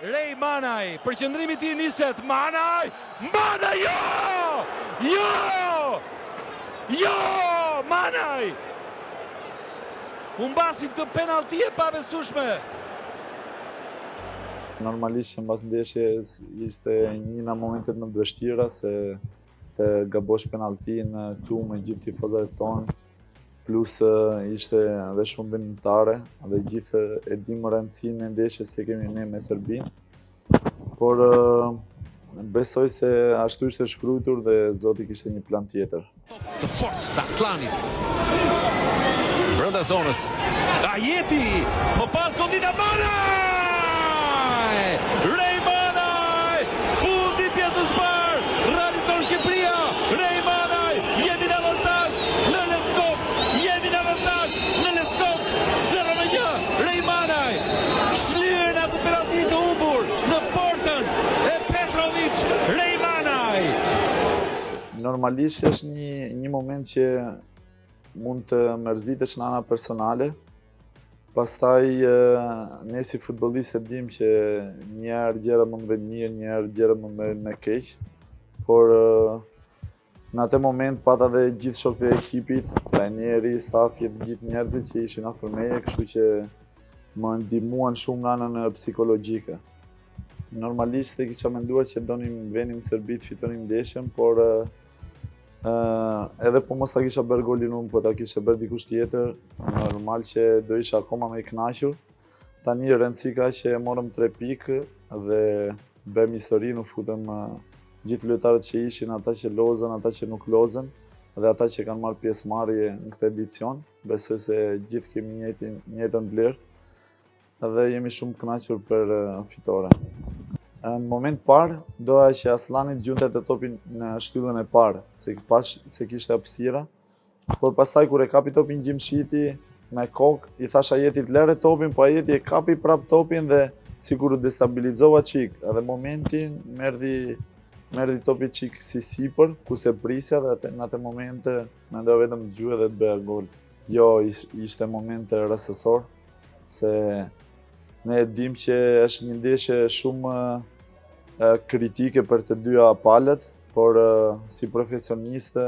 Rej Manaj, përqendrimi i tij niset. Manaj! Manaj! Jo! Jo! Jo! Manaj! Humbasim këtë penallti e pabesueshme. Normalisht që mbas ndeshjes ishte një nga momentet më të vështira se të gabosh penalltin këtu me gjithë tifozët tonë, plus ishte edhe shumë vendimtare dhe gjithë e dimë rëndësinë e ndeshjes që kemi ne me Serbinë. Por besoj se ashtu ishte shkruar dhe Zoti kishte një plan tjetër. Të fortë të Aslanit. Brenda zonës. Ajeti, më pas gondita Manaj! Rej Manaj! Fundi pjesës parë, realizon Shqipëria! Rej Manaj! Jemi në avantazh në Leskovc! Jemi në avantazh në Leskovc! 0-1! Rej Manaj! Shlyen atë penallti të humbur në portën e Petrović! Rej Manaj! Normalisht është një moment që mund të mërzitesh në ana personale. Pastaj ne si futbollistë dim që njëherë gjëra mund të bëjnë mirë, njëherë gjëra mund të bëjnë keq. Por në atë moment pata dhe gjithë shokët e ekipit, trajneri, stafi, gjithë njerëzit që ishin afër meje, kështu që më ndihmuan shumë në anën psikologjike. Normalisht e kisha menduar që donim venim Serbi të fitonim ndeshjen, por edhe po mos ta kisha bërë golin unë, po ta kisha bërë dikush tjetër, normal që do isha akoma më i kënaqur. Tani rëndësi ka që morëm 3 pikë dhe bëjmë histori, u futëm gjithë lojtarët që ishin, ata që lozën, ata që nuk lozën dhe ata që kanë marrë pjesëmarrje në këtë edicion. Besoj se gjithë kemi njëjtën vlerë dhe jemi shumë kënaqur për fitoren. Në moment parë, doja që Aslani të gjunte të topin në shtyllën e parë, se kishte hapësira, por pastaj kur e kapi topin Gjimshiti me kokë, i thash Ajetit lere topin, po Ajeti e kapi prap topin dhe sikur u destabilizova çik, edhe momentin merdi topi çik si sipër, ku se prisja dhe në atë moment mendova vetëm të gjuje dhe të bëja gol. Jo, ishte moment rrësësor, se ne dim që është një ndeshje shumë kritike për të dyja palët, por si profesioniste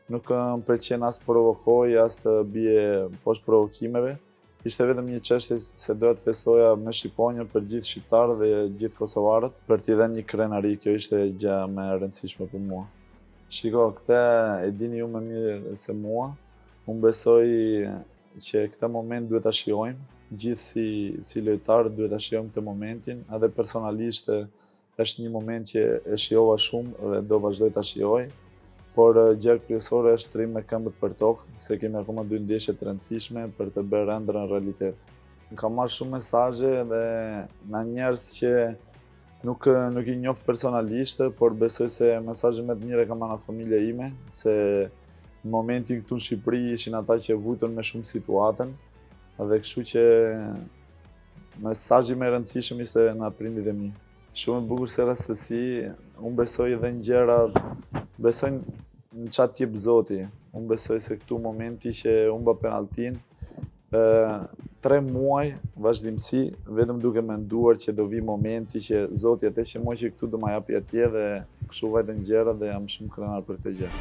nuk më pëlqen as të provokoj, as të bie poshtë provokimeve. Ishte vetëm një çështje se doja të festoja me Shqiponjën për gjithë shqiptarët dhe gjithë kosovarët, për t'i dhënë një krenari, kjo ishte gjë më e rëndësishme për mua. Shiko, këtë e dini ju më mirë se mua. Unë besoj që këtë moment duhet ta shijojmë. Gjithë si lojtarë duhet ta shijojmë këtë momentin, edhe personalisht është një moment që e shijova shumë dhe do vazhdoj ta shijoj, por gjë kryesore është trim me këmbët për tokë, se kemi akoma 2 ndeshje të rëndësishme për të bërë ëndrrën realitet. Më kam marrë shumë mesazhe dhe nga njerëz që nuk i njoh personalisht, por besoj se mesazhet më të mira kam nga familja ime, se në momentin këtu në Shqipëri ishin ata që vujtën me shumë situatën, dhe kështu që mesazhi më i rëndësishëm ishte nga prindit e mi. Shumë e bukur se rastësi, unë besoj edhe në gjërat, besoj në çfarë jep Zoti. Unë besoj se këtu momenti që humba penalltin, 3 muaj vazhdimsi, vetëm duke menduar që do vi momenti që Zoti atë që më që këtu do ma japi atje dhe kështu vajtën gjërat dhe jam shumë krenar për këtë gjë.